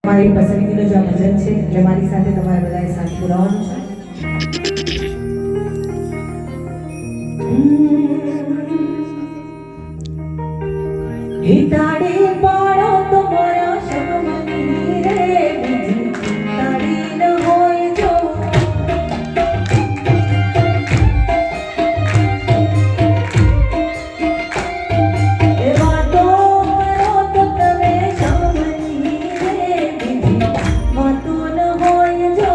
મારી પસંદગીનો જે ભજન છે એટલે મારી સાથે તમારે બધાએ સાથ પુરાવાનું છે હિતાડી પાડો તો મારા શમની રે બીજી તારી ન હોય જો એ વાતો કરો તો તમે શમની રે બીજી વાતો ન હોય જો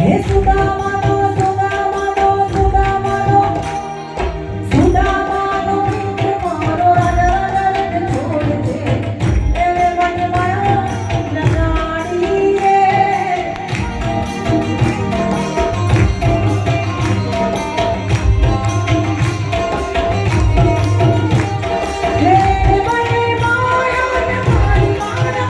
Yes,